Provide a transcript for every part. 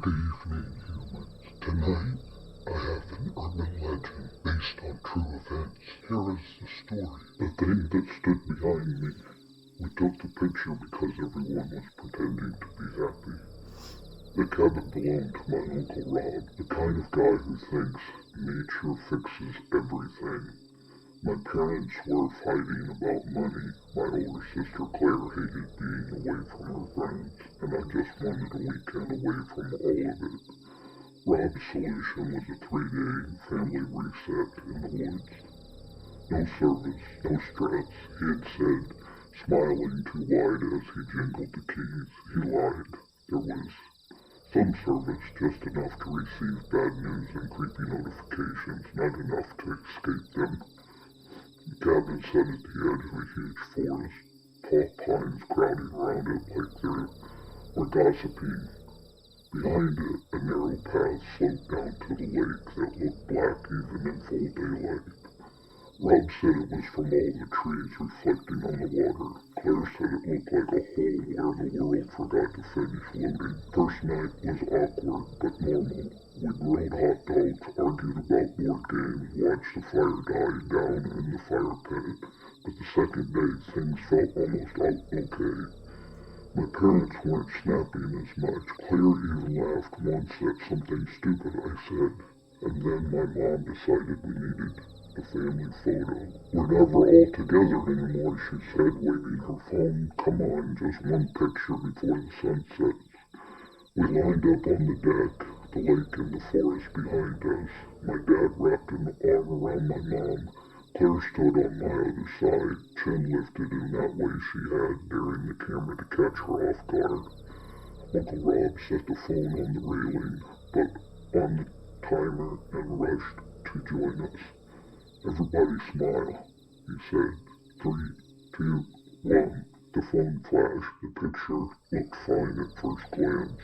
evening, humans. Tonight, I have an urban legend based on true events. Here is the story. The thing that stood behind me. We took the picture because everyone was pretending to be happy. The cabin belonged to my Uncle Rob, the kind of guy who thinks nature fixes everything. My parents were fighting about money. My older sister Claire hated being away from her friends, and I just wanted a weekend away from all of it. Rob's solution was a 3-day family reset in the woods. No service, no stress, he had said, smiling too wide as he jingled the keys. He lied. There was some service, just enough to receive bad news and creepy notifications, not enough to escape them. The cabin sat at the edge of a huge forest, tall pines crowding around it like they were gossiping. Behind it, a narrow path sloped down to the lake that looked black even in full daylight. Rob said it was from all the trees reflecting on the water. Claire said it looked like a hole where the world forgot to finish loading. First night was awkward, but normal. We grilled hot dogs, argued about board games, watched the fire die down in the fire pit. But the second day, things felt almost okay. My parents weren't snapping as much. Claire even laughed once at something stupid I said. And then my mom decided we needed a family photo. We're never all together anymore, she said, waving her phone. Come on, just one picture before the sun sets. We lined up on the deck, the lake and the forest behind us. My dad wrapped an arm around my mom. Claire stood on my other side, chin lifted in that way she had, daring the camera to catch her off guard. Uncle Rob set the phone on the railing, but on the timer and rushed to join us. Everybody smile, he said. 3, 2, 1. The phone flashed. The picture looked fine at first glance.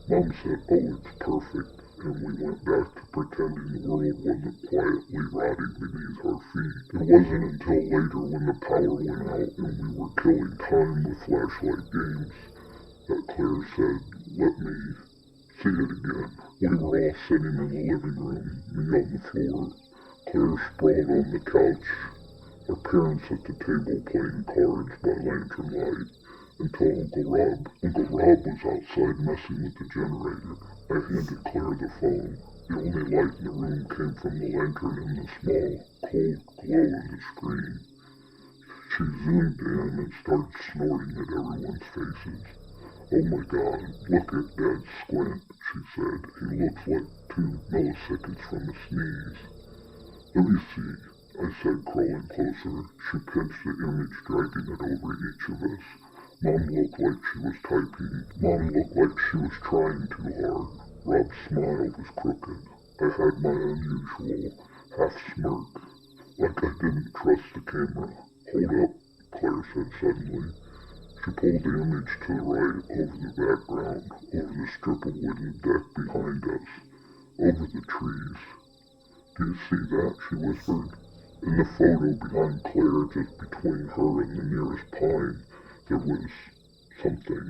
Mom said, oh, it's perfect, and we went back to pretending the world wasn't quietly rotting beneath our feet. It wasn't until later when the power went out and we were killing time with flashlight games that Claire said, let me see it again. We were all sitting in the living room, me on the floor, Claire sprawled on the couch, our parents at the table playing cards by lantern light, until Uncle Rob was outside messing with the generator. I handed Claire the phone. The only light in the room came from the lantern and the small, cold glow of the screen. She zoomed in and started snorting at everyone's faces. Oh my God, look at Dad's squint, she said. He looks like 2 milliseconds from a sneeze. Let me see, I said, crawling closer. She pinched the image, dragging it over each of us. Mom looked like she was typing. Mom looked like she was trying too hard. Rob's smile was crooked. I had my unusual half smirk, like I didn't trust the camera. Hold up, Claire said suddenly. She pulled the image to the right, over the background, over the strip of wooden deck behind us, over the trees. Do you see that? She whispered. In the photo behind Claire, just between her and the nearest pine, there was something.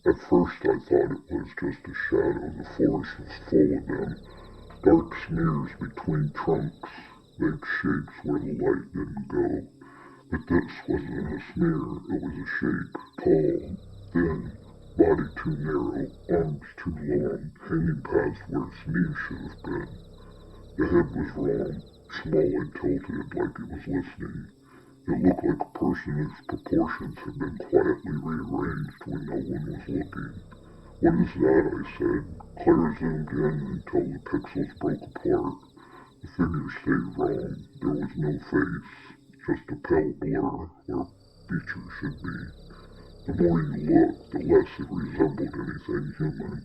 At first I thought it was just a shadow. The forest was full of them. Dark smears between trunks, vague shapes where the light didn't go. But this wasn't a smear, it was a shape. Tall, thin, body too narrow, arms too long, hanging past where its knees should have been. The head was wrong, small and tilted like it was listening. It looked like a person whose proportions had been quietly rearranged when no one was looking. What is that? I said. Claire zoomed in until the pixels broke apart. The figure stayed wrong. There was no face, just a pale blur where features should be. The more you looked, the less it resembled anything human.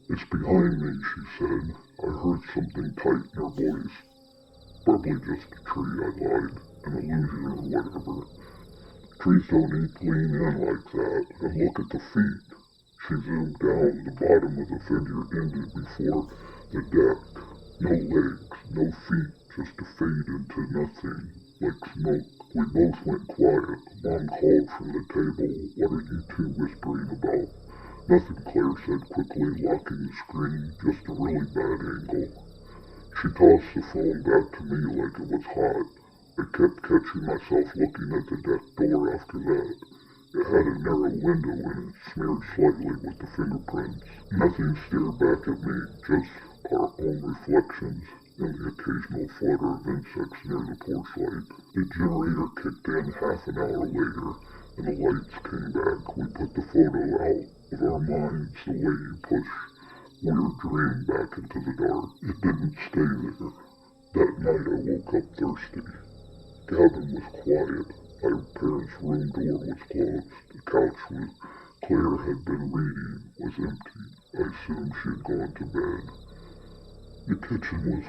It's behind me, she said. I heard something tight in her voice. Probably just a tree, I lied. An illusion or whatever. Trees don't lean in like that. And look at the feet. She zoomed down. The bottom of the figure ended before the deck. No legs, no feet, just a fade into nothing, like smoke. We both went quiet. Mom called from the table. What are you two whispering about? Nothing, Claire said quickly, locking the screen. Just a really bad angle. She tossed the phone back to me like it was hot. I kept catching myself looking at the deck door after that. It had a narrow window in it, smeared slightly with the fingerprints. Nothing stared back at me, just our own reflections and the occasional flutter of insects near the porch light. The generator kicked in half an hour later, and the lights came back. We put the photo out of our minds the way you push weird dream back into the dark. It didn't stay there. That night I woke up thirsty. Cabin was quiet. My parents' room door was closed. The couch where Claire had been reading was empty. I assumed she had gone to bed. The kitchen was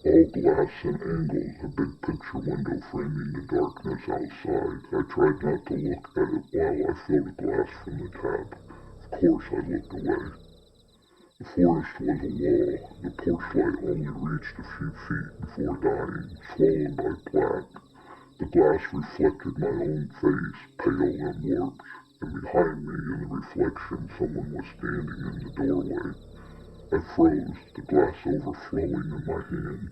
all glass and angles, a big picture window framing the darkness outside. I tried not to look at it while I filled a glass from the tap. Of course I looked away. The forest was a wall. The porch light only reached a few feet before dying, swallowed by black. The glass reflected my own face, pale and warped, and behind me in the reflection someone was standing in the doorway. I froze, the glass overflowing in my hand.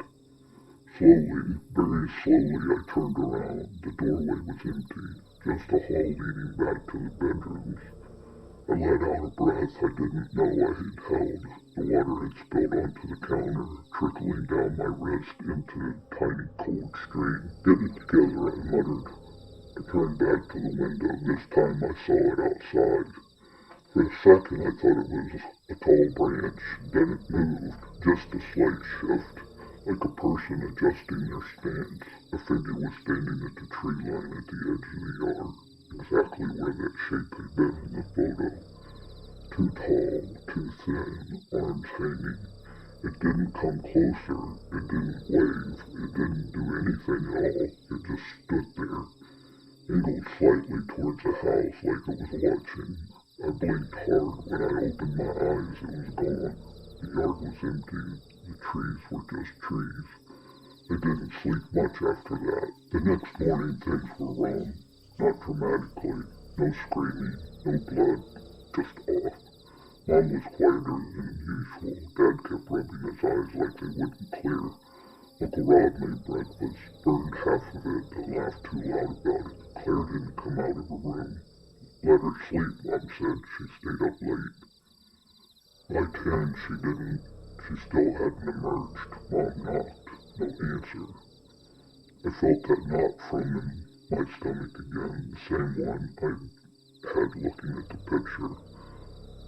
Slowly, very slowly, I turned around. The doorway was empty, just a hall leading back to the bedrooms. I let out a breath I didn't know I had held. The water had spilled onto the counter, trickling down my wrist into a tiny cold stream. Get it together, I muttered. I turned back to the window. This time I saw it outside. For a second I thought it was a tall branch. Then it moved, just a slight shift, like a person adjusting their stance. A figure was standing at the tree line at the edge of the yard, exactly where that shape had been in the photo. Too tall, too thin, arms hanging. It didn't come closer, it didn't wave, it didn't do anything at all, it just stood there, angled slightly towards the house like it was watching. I blinked hard. When I opened my eyes, it was gone. The yard was empty, the trees were just trees. I didn't sleep much after that. The next morning things were wrong. Not dramatically, no screaming, no blood, just off. Mom was quieter than usual. Dad kept rubbing his eyes like they wouldn't clear. Uncle Rod made breakfast, burned half of it, and laughed too loud about it. Claire didn't come out of her room. Let her sleep, Mom said. She stayed up late. By 10, she didn't. She still hadn't emerged. Mom knocked. No answer. I felt that knot from in my stomach again, the same one I had looking at the picture.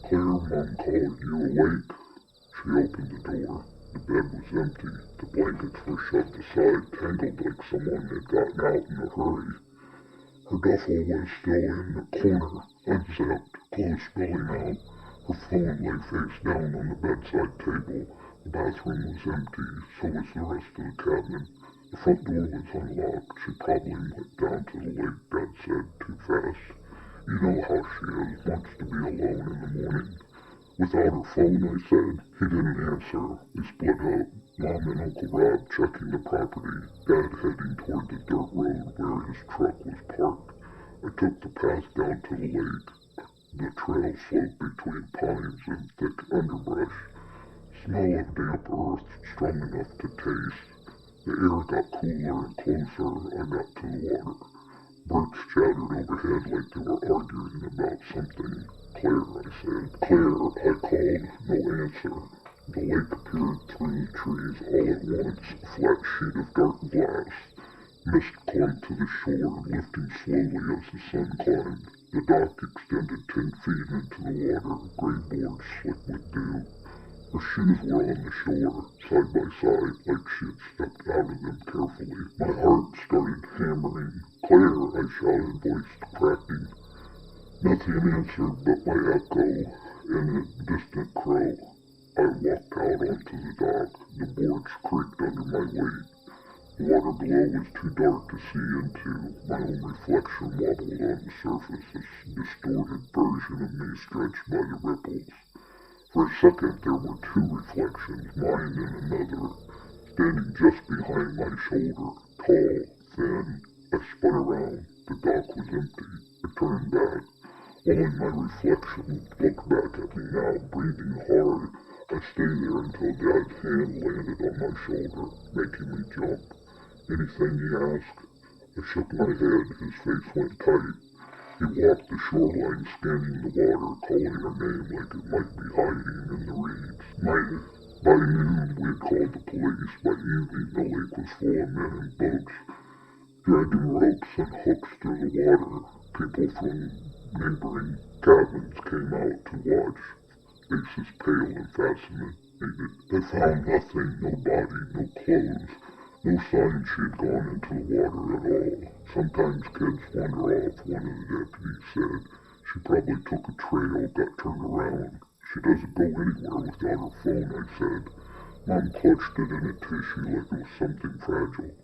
Claire, Mom called. You awake? She opened the door. The bed was empty. The blankets were shoved aside, tangled like someone had gotten out in a hurry. Her duffel was still in the corner, unzipped, clothes spilling out. Her phone lay face down on the bedside table. The bathroom was empty, so was the rest of the cabin. The front door was unlocked. She probably went down to the lake, Dad said, too fast. You know how she is, wants to be alone in the morning. Without her phone, I said. He didn't answer. We split up. Mom and Uncle Rob checking the property. Dad heading toward the dirt road where his truck was parked. I took the path down to the lake. The trail sloped between pines and thick underbrush. Smell of damp earth strong enough to taste. The air got cooler and closer. I got to the water. Birds chattered overhead like they were arguing about something. Claire, I said. Claire, I called. No answer. The lake appeared through the trees all at once, a flat sheet of dark glass. Mist clung to the shore, lifting slowly as the sun climbed. The dock extended 10 feet into the water, gray boards slick with dew. Her shoes were on the shore, side by side, like she had stepped out of them carefully. My heart started hammering. Claire, I shouted, voice cracking. Nothing answered but my echo and a distant crow. I walked out onto the dock. The boards creaked under my weight. The water below was too dark to see into. My own reflection wobbled on the surface, a distorted version of me stretched by the ripples. For a second there were two reflections, mine and another, standing just behind my shoulder, tall, thin. I spun around. The dock was empty. I turned back. Watching my reflection look back at me now, breathing hard, I stay there until Dad's hand landed on my shoulder, making me jump. Anything he asked? I shook my head. His face went tight. He walked the shoreline, scanning the water, calling her name like it might be hiding in the reeds. By noon, we had called the police. By evening, the lake was full of men in boats, dragging ropes and hooks through the water. People from neighboring cabins came out to watch, faces pale and fascinated. They found nothing, no body, no clothes, no sign she had gone into the water at all. Sometimes kids wander off, one of the deputies said. She probably took a trail, got turned around. She doesn't go anywhere without her phone, I said. Mom clutched it in a tissue like it was something fragile.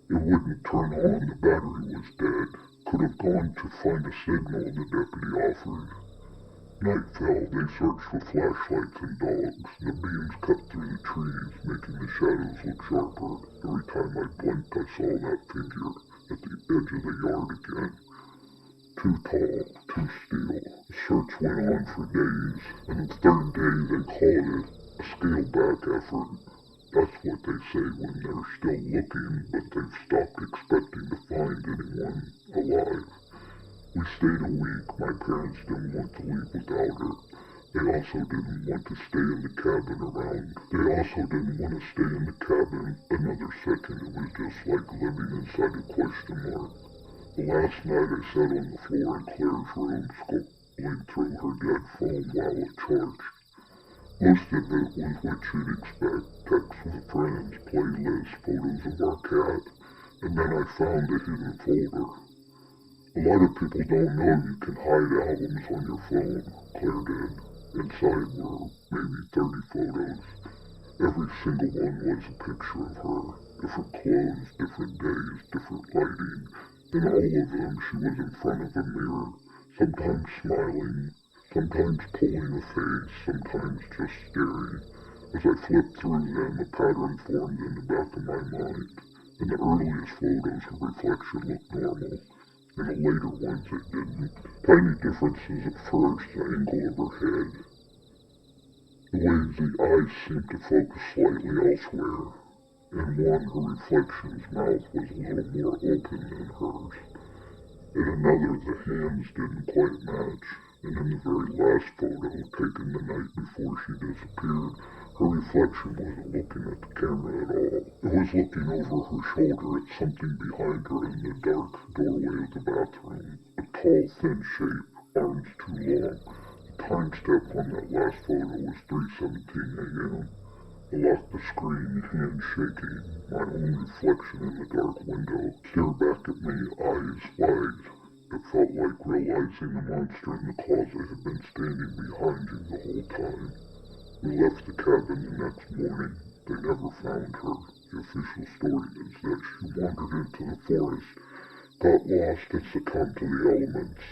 It wouldn't turn on, the battery was dead. Could have gone to find a signal, the deputy offered. Night fell, they searched for flashlights and dogs. The beams cut through the trees, making the shadows look sharper. Every time I blinked, I saw that figure at the edge of the yard again. Too tall, too still. The search went on for days, and the third day they called it a scale-back effort. That's what they say when they're still looking, but they've stopped expecting to find anyone alive. We stayed a week. My parents didn't want to leave without her. They also didn't want to stay in the cabin another second. It was just like living inside a question mark. The last night I sat on the floor in Claire's room, scrolling through her dead phone while it charged. Most of it was what you'd expect: texts with friends, playlists, photos of our cat, and then I found a hidden folder. A lot of people don't know you can hide albums on your phone. Claire did. Inside were maybe 30 photos. Every single one was a picture of her. Different clothes, different days, different lighting. In all of them, she was in front of a mirror, sometimes smiling, sometimes pulling a face, sometimes just staring. As I flipped through them, a pattern formed in the back of my mind. In the earliest photos, her reflection looked normal. In the later ones, it didn't. Tiny differences at first, the angle of her head, the way the eyes seemed to focus slightly elsewhere. In one, her reflection's mouth was a little more open than hers. In another, the hands didn't quite match. And in the very last photo, taken the night before she disappeared, her reflection wasn't looking at the camera at all. It was looking over her shoulder at something behind her in the dark doorway of the bathroom. A tall, thin shape, arms too long. The time step on that last photo was 3:17 a.m. I locked the screen, hand shaking. My own reflection in the dark window stared back at me, eyes wide. It felt like realizing the monster in the closet had been standing behind you the whole time. We left the cabin the next morning. They never found her. The official story is that she wandered into the forest, got lost, and succumbed to the elements.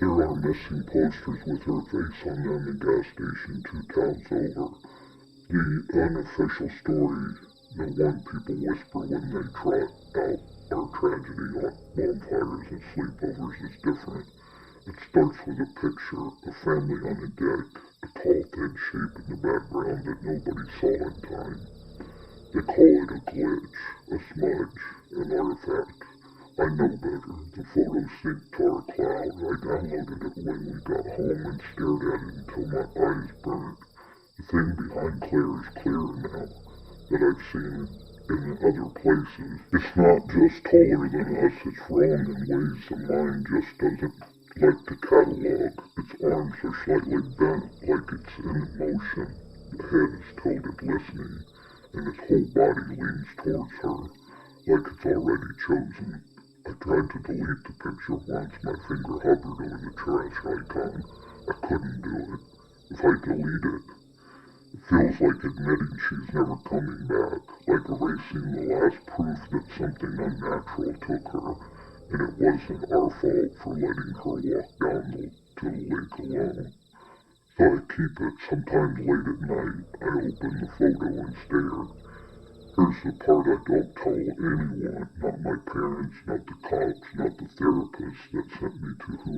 There are missing posters with her face on them in gas stations 2 towns over. The unofficial story, the one people whisper when they trot out our tragedy on bonfires and sleepovers, is different. It starts with a picture, a family on a deck, a tall thin shape in the background that nobody saw in time. They call it a glitch, a smudge, an artifact. I know better. The photo synced to our cloud. I downloaded it when we got home and stared at it until my eyes burned. The thing behind Claire is clearer now, that I've seen in other places. It's not just taller than us, it's wrong in ways the mind just doesn't like to catalog. Its arms are slightly bent, like it's in motion. The head is tilted, listening, and its whole body leans towards her, like it's already chosen. I tried to delete the picture once. My finger hovered over the trash icon. I couldn't do it. If I delete it, it feels like admitting she's never coming back, like erasing the last proof that something unnatural took her, and it wasn't our fault for letting her walk down to the lake alone. So I keep it. Sometimes late at night, I open the photo and stare. Here's the part I don't tell anyone, not my parents, not the cops, not the therapist that sent me to who.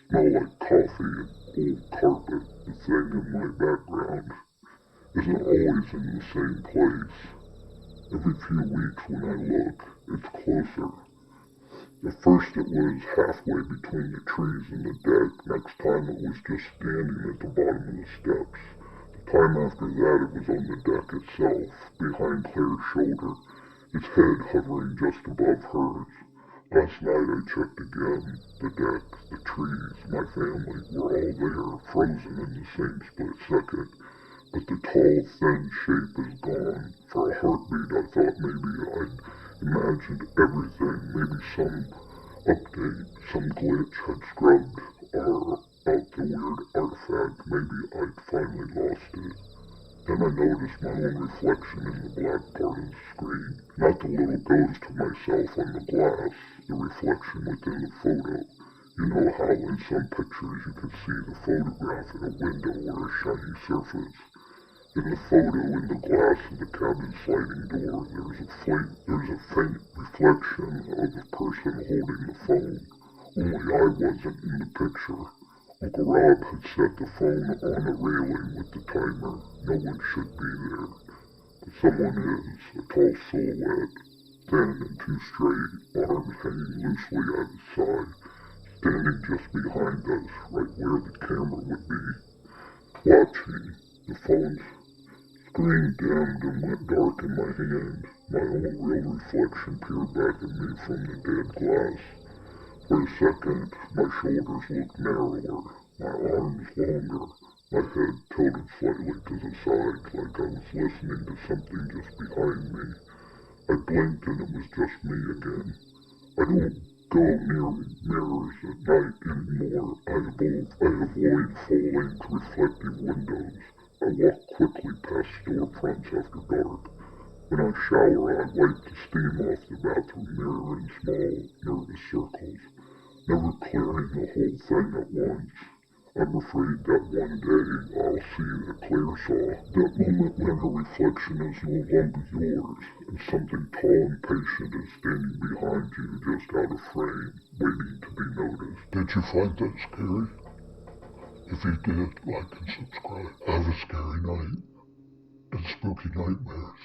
smell like coffee and old carpet. The thing in my background isn't always in the same place. Every few weeks when I look, it's closer. At first it was halfway between the trees and the deck. Next time it was just standing at the bottom of the steps. The time after that it was on the deck itself, behind Claire's shoulder, its head hovering just above hers. Last night I checked again. The deck, the trees, my family were all there, frozen in the same split second. But the tall, thin shape is gone. For a heartbeat I thought maybe I'd imagined everything. Maybe some update, some glitch had scrubbed out the weird artifact. Maybe I'd finally lost it. Then I noticed my own reflection in the black part of the screen. Not the little ghost of myself on the glass, the reflection within the photo. You know how in some pictures you can see the photograph in a window or a shiny surface. In the photo, in the glass of the cabin sliding door, there's a faint reflection of a person holding the phone. Only I wasn't in the picture. Uncle Rob had set the phone on a railing with the timer. No one should be there. But someone is, a tall silhouette, thin and too straight, arms hanging loosely at his side, standing just behind us, right where the camera would be, watching. The phone's screen dimmed and went dark in my hand. My own real reflection peered back at me from the dead glass. For a second, my shoulders looked narrower, my arms longer, my head tilted slightly to the side, like I was listening to something just behind me. I blinked and it was just me again. I don't go near mirrors at night anymore. I avoid full-length reflective windows. I walk quickly past storefronts after dark. When I shower, I wipe the steam off the bathroom mirror in small, nervous circles, never clearing the whole thing at once. I'm afraid that one day I'll see that Claire saw, that moment when her reflection is no longer yours, and something tall and patient is standing behind you just out of frame, waiting to be noticed. Did you find that scary? If you did, like and subscribe. Have a scary night and spooky nightmares.